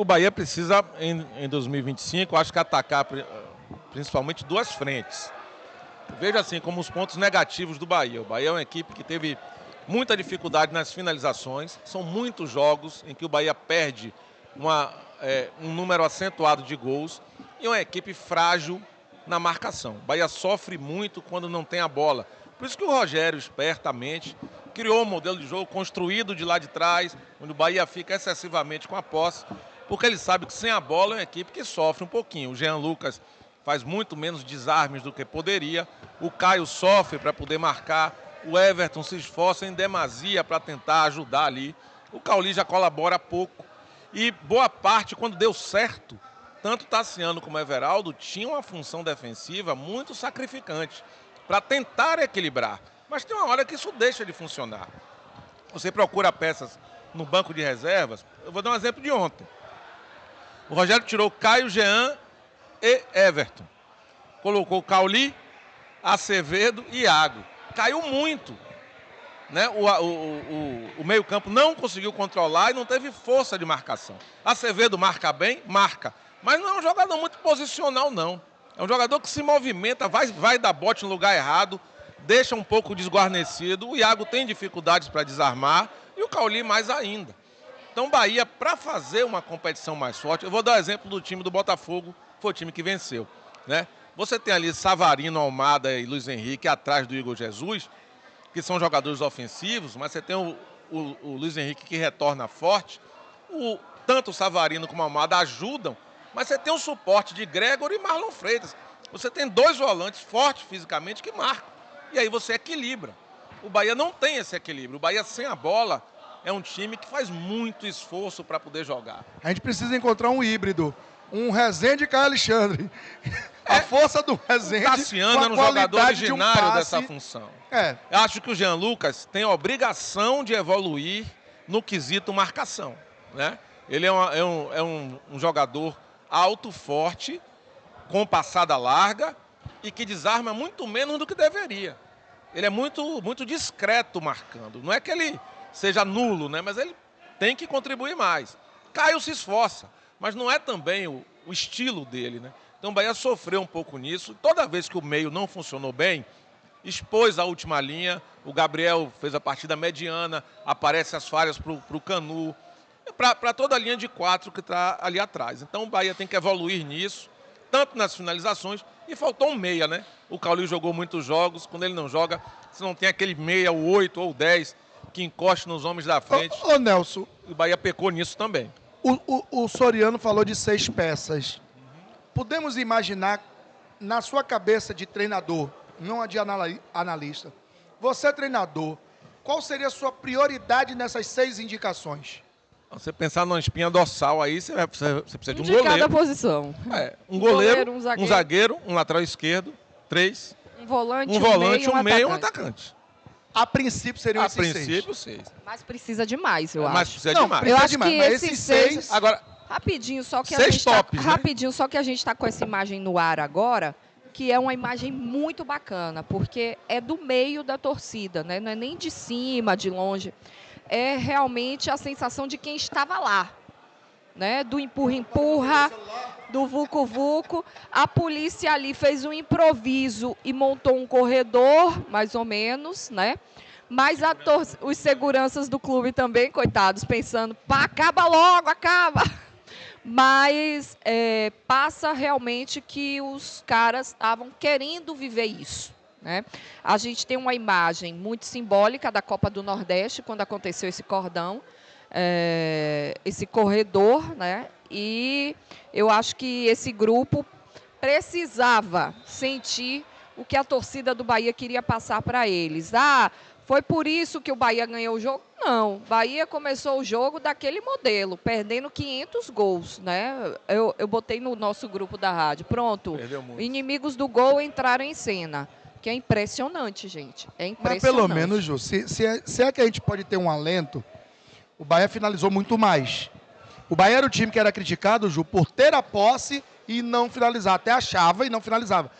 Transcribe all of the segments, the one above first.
O Bahia precisa, em 2025, acho que atacar principalmente duas frentes. Veja assim como os pontos negativos do Bahia. O Bahia é uma equipe que teve muita dificuldade nas finalizações. São muitos jogos em que o Bahia perde um número acentuado de gols. E é uma equipe frágil na marcação. O Bahia sofre muito quando não tem a bola. Por isso que o Rogério, espertamente, criou um modelo de jogo construído de lá de trás, onde o Bahia fica excessivamente com a posse, porque ele sabe que sem a bola é uma equipe que sofre um pouquinho. O Jean Lucas faz muito menos desarmes do que poderia. O Caio sofre para poder marcar. O Everton se esforça em demasia para tentar ajudar ali. O Cauli já colabora pouco. E boa parte, quando deu certo, tanto Tassiano como Everaldo tinham uma função defensiva muito sacrificante para tentar equilibrar. Mas tem uma hora que isso deixa de funcionar. Você procura peças no banco de reservas. Eu vou dar um exemplo de ontem. O Rogério tirou Caio, Jean e Everton. Colocou Cauli, Acevedo e Iago. Caiu muito. Né? O meio-campo não conseguiu controlar e não teve força de marcação. Acevedo marca bem? Marca. Mas não é um jogador muito posicional, não. É um jogador que se movimenta, vai dar bote no lugar errado, deixa um pouco desguarnecido. O Iago tem dificuldades para desarmar e o Cauli mais ainda. Então, Bahia, para fazer uma competição mais forte, eu vou dar o exemplo do time do Botafogo, foi o time que venceu. Né? Você tem ali Savarino, Almada e Luiz Henrique atrás do Igor Jesus, que são jogadores ofensivos, mas você tem o Luiz Henrique que retorna forte. Tanto o Savarino como o Almada ajudam, mas você tem o suporte de Gregor e Marlon Freitas. Você tem dois volantes fortes fisicamente que marcam. E aí você equilibra. O Bahia não tem esse equilíbrio. O Bahia sem a bola é um time que faz muito esforço para poder jogar. A gente precisa encontrar um híbrido. Um Rezende e Caio Alexandre. A força do Rezende. O Tassiano era um jogador originário dessa função. Eu acho que o Jean Lucas tem a obrigação de evoluir no quesito marcação. Né? Ele é um jogador alto, forte, com passada larga e que desarma muito menos do que deveria. Ele é muito discreto marcando. Não é que ele seja nulo, né? Mas ele tem que contribuir mais. Caio se esforça, mas não é também o estilo dele. Né? Então o Bahia sofreu um pouco nisso. Toda vez que o meio não funcionou bem, expôs a última linha. O Gabriel fez a partida mediana, aparece as falhas para o Canu, para toda a linha de 4 que está ali atrás. Então o Bahia tem que evoluir nisso, tanto nas finalizações, e faltou um meia, né? O Cauli jogou muitos jogos, quando ele não joga, você não tem aquele meia, o 8 ou o 10, que encoste nos homens da frente. Ô Nelson, o Bahia pecou nisso também. O Soriano falou de 6 peças. Podemos imaginar, na sua cabeça de treinador, não a de analista, você treinador, qual seria a sua prioridade nessas 6 indicações? Você pensar numa espinha dorsal aí, você precisa de um goleiro. De cada posição. Um goleiro, um zagueiro, um lateral esquerdo, 3. Um volante, um meio e um atacante. A princípio seriam esses 6. A princípio, 6. Mas precisa de mais, eu acho. Mas precisa de mais. Eu acho que esses 6... Agora, rapidinho, só que a gente está com essa imagem no ar agora, que é uma imagem muito bacana, porque é do meio da torcida, né? Não é nem de cima, de longe. É realmente a sensação de quem estava lá, né? Do empurra-empurra, do vucu-vucu. A polícia ali fez um improviso e montou um corredor, mais ou menos, né? Mas os seguranças do clube também, coitados, pensando, pá, acaba logo, acaba. Mas passa realmente que os caras estavam querendo viver isso. Né? A gente tem uma imagem muito simbólica da Copa do Nordeste, quando aconteceu esse cordão, esse corredor, né? E eu acho que esse grupo precisava sentir o que a torcida do Bahia queria passar para eles. Foi por isso que o Bahia ganhou o jogo? Não, o Bahia começou o jogo daquele modelo, perdendo 500 gols, né? Eu botei no nosso grupo da rádio, pronto, inimigos do gol entraram em cena. Que é impressionante, gente. É impressionante. Mas pelo menos, Ju, se é que a gente pode ter um alento, o Bahia finalizou muito mais. O Bahia era o time que era criticado, Ju, por ter a posse e não finalizar. Até achava e não finalizava.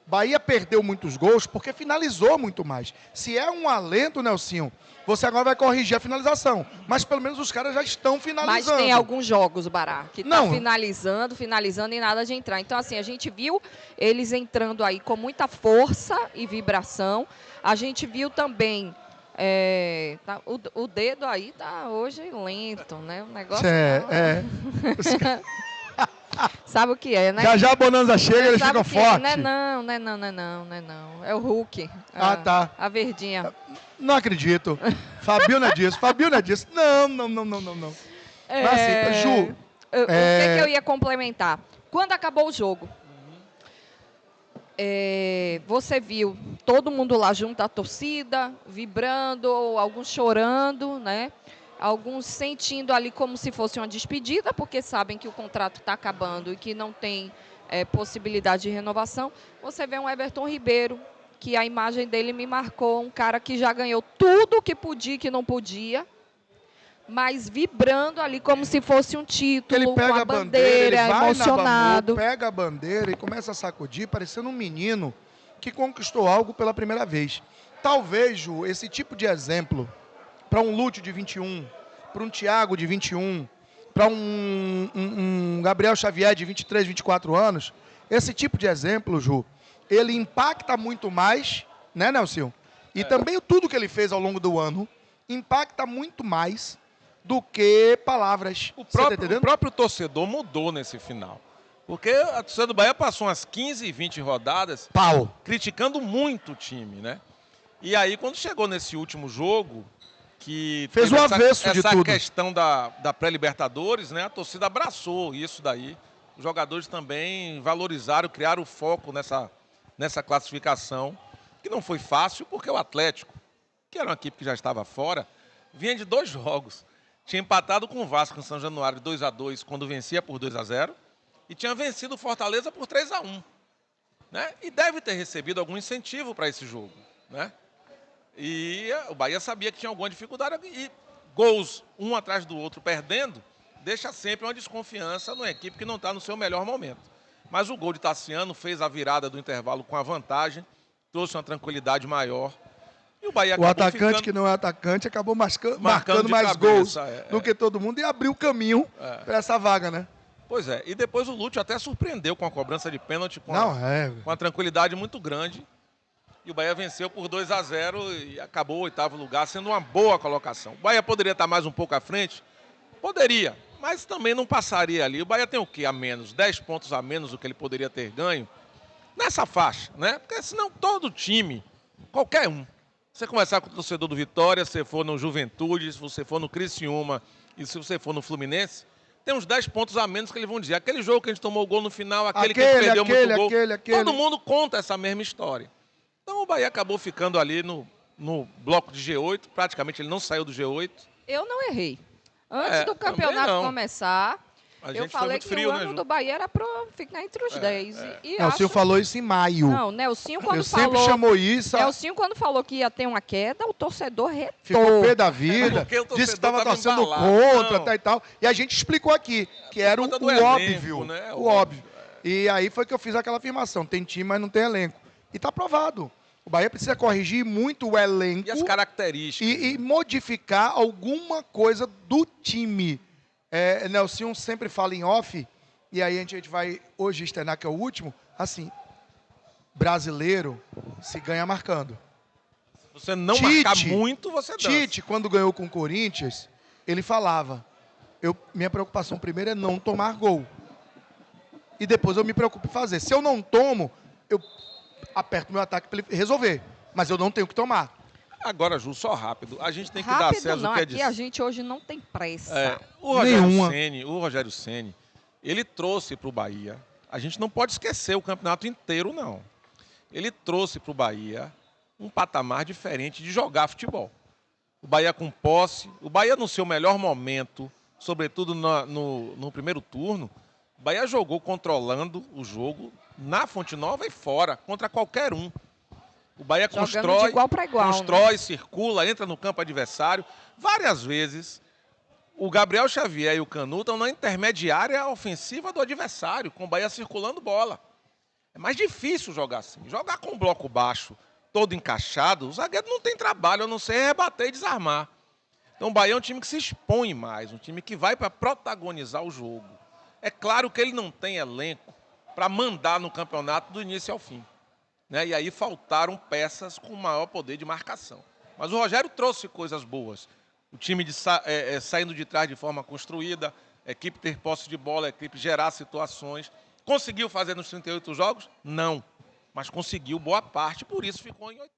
Bahia perdeu muitos gols porque finalizou muito mais. Se é um alento, Nelsinho, você agora vai corrigir a finalização. Mas pelo menos os caras já estão finalizando. Mas tem alguns jogos, Bará, que tá finalizando e nada de entrar. Então, assim, a gente viu eles entrando aí com muita força e vibração. A gente viu também... o dedo aí tá hoje lento, né? O negócio Sabe o que é, né? Já a bonança chega, eles ficam fortes. Não é não. É o Hulk. Tá. A verdinha. Não acredito. Fabio não é disso. Não. Mas assim, Ju... O que eu ia complementar? Quando acabou o jogo, você viu todo mundo lá junto à torcida, vibrando, alguns chorando, né? Alguns sentindo ali como se fosse uma despedida, porque sabem que o contrato está acabando e que não tem possibilidade de renovação. Você vê um Everton Ribeiro, que a imagem dele me marcou, um cara que já ganhou tudo que podia e que não podia, mas vibrando ali como se fosse um título, ele pega com a bandeira, ele vai emocionado. Pega a bandeira e começa a sacudir, parecendo um menino que conquistou algo pela primeira vez. Talvez, Ju, esse tipo de exemplo, para um Lúcio de 21, para um Thiago de 21, para um Gabriel Xavier de 23, 24 anos, esse tipo de exemplo, Ju, ele impacta muito mais, né, Nelson? E também tudo que ele fez ao longo do ano impacta muito mais do que palavras. O próprio torcedor mudou nesse final. Porque a torcida do Bahia passou umas 15, 20 rodadas criticando muito o time, né? E aí, quando chegou nesse último jogo, que fez o avesso de tudo. Essa questão da pré-Libertadores, né? A torcida abraçou isso daí. Os jogadores também valorizaram, criaram o foco nessa classificação, que não foi fácil, porque o Atlético, que era uma equipe que já estava fora, vinha de 2 jogos. Tinha empatado com o Vasco em São Januário 2-2, quando vencia por 2-0, e tinha vencido o Fortaleza por 3-1. Né? E deve ter recebido algum incentivo para esse jogo, né? E o Bahia sabia que tinha alguma dificuldade, e gols um atrás do outro perdendo, deixa sempre uma desconfiança numa equipe que não está no seu melhor momento. Mas o gol de Tassiano fez a virada do intervalo com a vantagem, trouxe uma tranquilidade maior. E o Bahia o atacante que não é atacante acabou marcando mais gols do que todo mundo e abriu o caminho para essa vaga, né? Pois é, e depois o Lúcio até surpreendeu com a cobrança de pênalti, com uma tranquilidade muito grande. E o Bahia venceu por 2-0 e acabou o 8º lugar, sendo uma boa colocação. O Bahia poderia estar mais um pouco à frente? Poderia, mas também não passaria ali. O Bahia tem o quê a menos? 10 pontos a menos do que ele poderia ter ganho nessa faixa, né? Porque senão todo time, qualquer um, você conversar com o torcedor do Vitória, se você for no Juventude, se você for no Criciúma e se você for no Fluminense, tem uns 10 pontos a menos que eles vão dizer. Aquele jogo que a gente tomou o gol no final, aquele que perdeu muito gol. Todo mundo conta essa mesma história. Então o Bahia acabou ficando ali no bloco de G8, praticamente ele não saiu do G8. Eu não errei. Antes do campeonato começar, eu falei que o ano do Bahia era para ficar entre os 10. Nelsinho falou isso em maio. Não, Nelsinho quando falou... sempre chamou isso... Nelsinho quando falou que ia ter uma queda, o torcedor retou. Ficou pé da vida, disse que estava torcendo contra e tal. E a gente explicou aqui que era o óbvio. Né? O óbvio. E aí foi que eu fiz aquela afirmação. Tem time, mas não tem elenco. E está aprovado. O Bahia precisa corrigir muito o elenco. E as características. E modificar alguma coisa do time. Nelson sempre fala em off, e aí a gente vai hoje externar, que é o último, assim, brasileiro se ganha marcando. Se você não marcar muito, você dança. Tite, quando ganhou com o Corinthians, ele falava, minha preocupação primeiro é não tomar gol. E depois eu me preocupo em fazer. Se eu não tomo, eu aperto meu ataque para ele resolver. Mas eu não tenho que tomar. Agora, Ju, só rápido. A gente tem que dar acesso ao que é disso. Aqui a gente hoje não tem pressa. O Rogério Ceni, ele trouxe para o Bahia. A gente não pode esquecer o campeonato inteiro, não. Ele trouxe para o Bahia um patamar diferente de jogar futebol. O Bahia com posse, o Bahia no seu melhor momento, sobretudo no primeiro turno, o Bahia jogou controlando o jogo na Fonte Nova e fora, contra qualquer um. O Bahia constrói, né? Circula, entra no campo adversário. Várias vezes, o Gabriel Xavier e o Canu estão na intermediária ofensiva do adversário, com o Bahia circulando bola. É mais difícil jogar assim. Jogar com um bloco baixo, todo encaixado, o zagueiro não tem trabalho, a não ser rebater e desarmar. Então o Bahia é um time que se expõe mais, um time que vai para protagonizar o jogo. É claro que ele não tem elenco para mandar no campeonato do início ao fim, né? E aí faltaram peças com maior poder de marcação. Mas o Rogério trouxe coisas boas. O time saindo de trás de forma construída, a equipe ter posse de bola, a equipe gerar situações. Conseguiu fazer nos 38 jogos? Não. Mas conseguiu boa parte, por isso ficou em 8º.